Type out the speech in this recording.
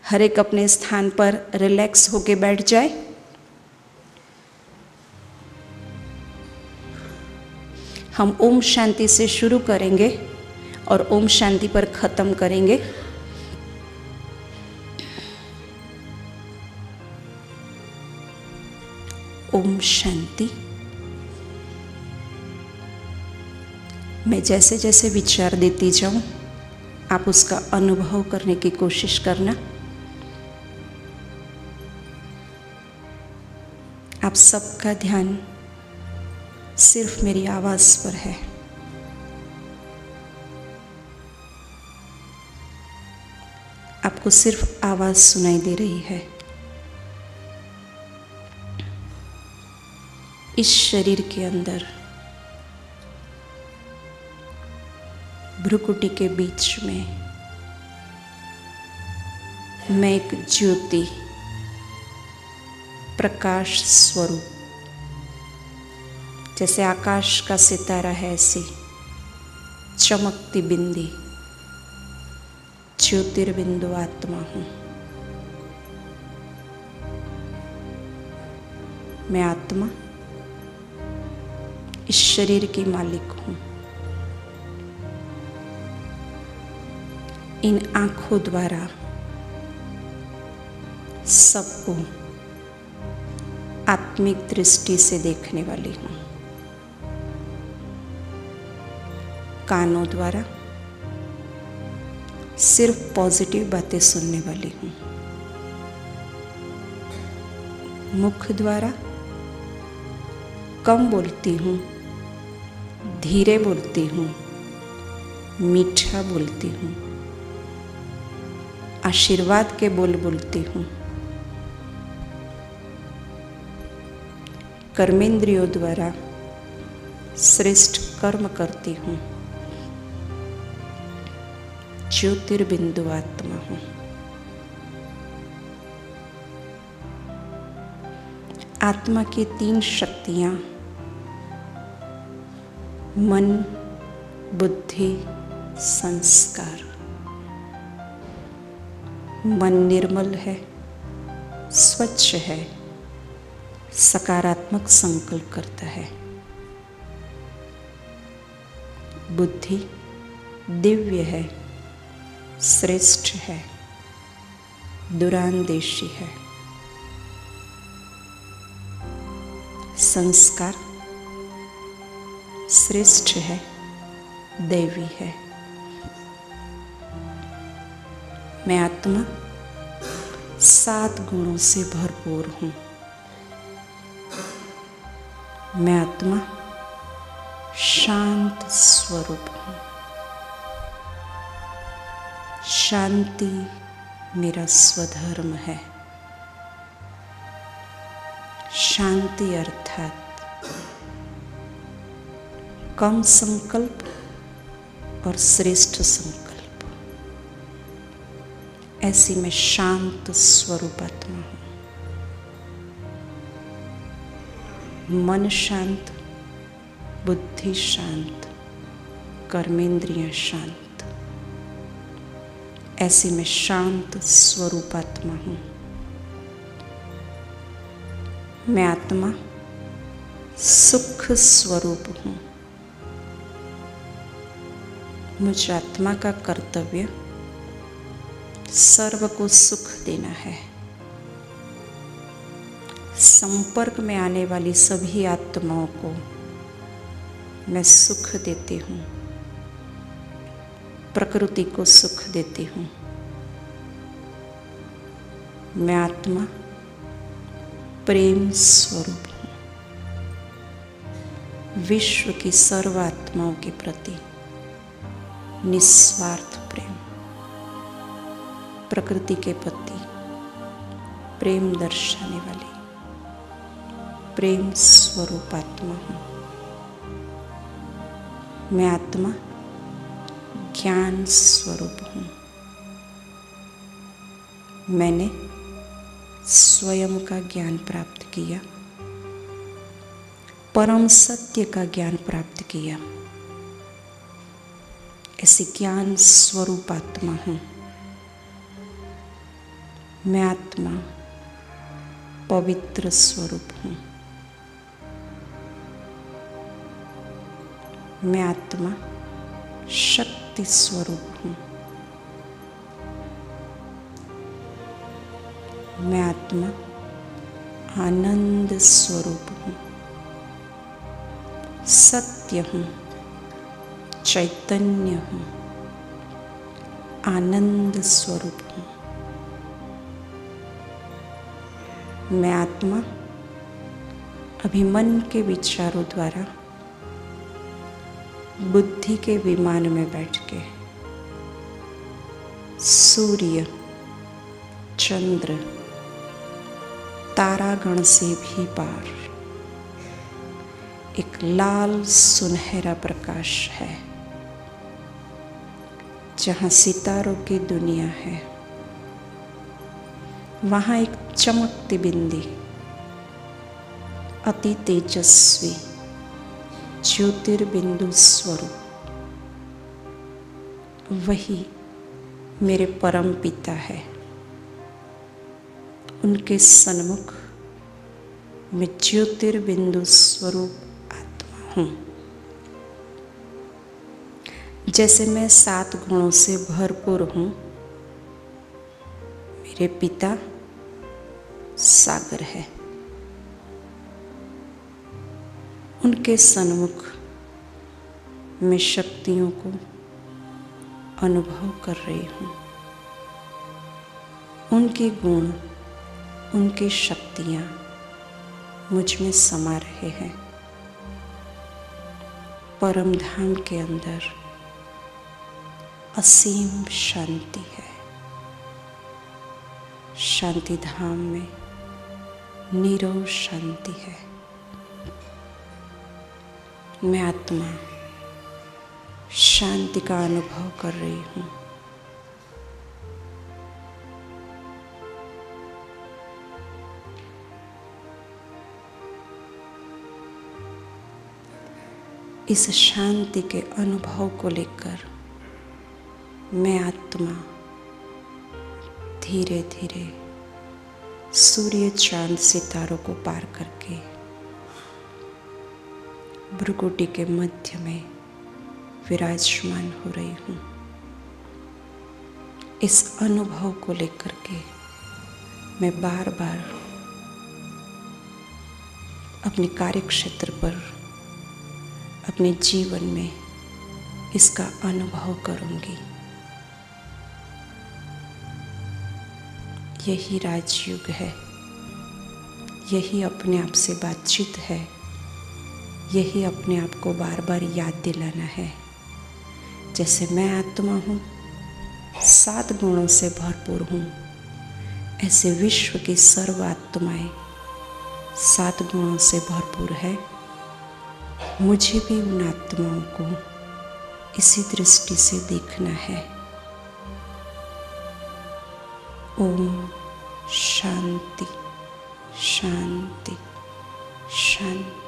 हर एक अपने स्थान पर रिलैक्स होके बैठ जाए। हम ओम शांति से शुरू करेंगे और ओम शांति पर ख़त्म करेंगे। ओम शांति। मैं जैसे जैसे विचार देती जाऊं, आप उसका अनुभव करने की कोशिश करना। आप सबका ध्यान सिर्फ मेरी आवाज़ पर है। आपको सिर्फ आवाज़ सुनाई दे रही है। इस शरीर के अंदर भ्रुकुटी के बीच में मैं एक ज्योति, प्रकाश स्वरूप, जैसे आकाश का सितारा है ऐसी चमकती बिंदी ज्योतिर्बिंदु आत्मा हूँ। मैं आत्मा इस शरीर की मालिक हूँ। इन आँखों द्वारा सबको आत्मिक दृष्टि से देखने वाली हूँ। कानों द्वारा सिर्फ पॉजिटिव बातें सुनने वाली हूँ। मुख द्वारा कम बोलती हूँ, धीरे बोलती हूँ, मीठा बोलती हूँ, आशीर्वाद के बोल बोलती हूँ। कर्मेंद्रियों द्वारा श्रेष्ठ कर्म करती हूँ। ज्योतिर्बिंदु आत्मा हूँ। आत्मा की 3 शक्तियाँ मन, बुद्धि, संस्कार। मन निर्मल है, स्वच्छ है, सकारात्मक संकल्प करता है। बुद्धि दिव्य है, श्रेष्ठ है, दूरांदेशी है। संस्कार श्रेष्ठ है, दैवी है। मैं आत्मा 7 गुणों से भरपूर हूँ। मैं आत्मा शांत स्वरूप हूँ। शांति मेरा स्वधर्म है। शांति अर्थात कम संकल्प और श्रेष्ठ संकल्प। ऐसी मैं शांत स्वरूप आत्मा हूँ। मन शांत, बुद्धि शांत, कर्मेंद्रियां शांत। ऐसी मैं शांत स्वरूप आत्मा हूँ। मैं आत्मा सुख स्वरूप हूँ। मुझ आत्मा का कर्तव्य सर्व को सुख देना है। संपर्क में आने वाली सभी आत्माओं को मैं सुख देती हूँ, प्रकृति को सुख देती हूँ। मैं आत्मा प्रेम स्वरूप हूँ। विश्व की सर्व आत्माओं के प्रति निस्वार्थ प्रेम, प्रकृति के प्रति प्रेम दर्शाने वाली प्रेम स्वरूप आत्मा हूँ। मैं आत्मा ज्ञान स्वरूप हूँ। मैंने स्वयं का ज्ञान प्राप्त किया, परम सत्य का ज्ञान प्राप्त किया। ऐसी ज्ञान स्वरूप आत्मा हूँ। मैं आत्मा पवित्र स्वरूप हूँ। मैं आत्मा शक्ति स्वरूप हूँ। मैं आत्मा आनंद स्वरूप हूँ, सत्य हूँ, चैतन्य हूँ, आनंद स्वरूप हूँ। मैं आत्मा अभी मन के विचारों द्वारा बुद्धि के विमान में बैठ के सूर्य, चंद्र, तारागण से भी पार एक लाल सुनहरा प्रकाश है, जहाँ सितारों की दुनिया है। वहाँ एक चमकती बिंदी, अति तेजस्वी ज्योतिर्बिंदु स्वरूप, वही मेरे परम पिता है। उनके सन्मुख मैं ज्योतिर्बिंदु स्वरूप आत्मा हूँ। जैसे मैं 7 गुणों से भरपूर हूँ, मेरे पिता सागर है। उनके सन्मुख मैं शक्तियों को अनुभव कर रही हूँ। उनके गुण, उनकी शक्तियाँ मुझ में समा रहे हैं। परम धाम के अंदर असीम शांति है। शांति धाम में नीरव शांति है। मैं आत्मा शांति का अनुभव कर रही हूँ। इस शांति के अनुभव को लेकर मैं आत्मा धीरे धीरे सूर्य, चांद, सितारों को पार करके भ्रुकुटी के मध्य में विराजमान हो रही हूँ। इस अनुभव को लेकर के मैं बार बार अपने कार्यक्षेत्र पर, अपने जीवन में इसका अनुभव करूंगी। यही राजयोग है, यही अपने आप से बातचीत है, यही अपने आप को बार बार याद दिलाना है। जैसे मैं आत्मा हूँ, 7 गुणों से भरपूर हूँ, ऐसे विश्व की सर्व आत्माएं 7 गुणों से भरपूर है। मुझे भी उन आत्माओं को इसी दृष्टि से देखना है। ओम शांति शांति शांति।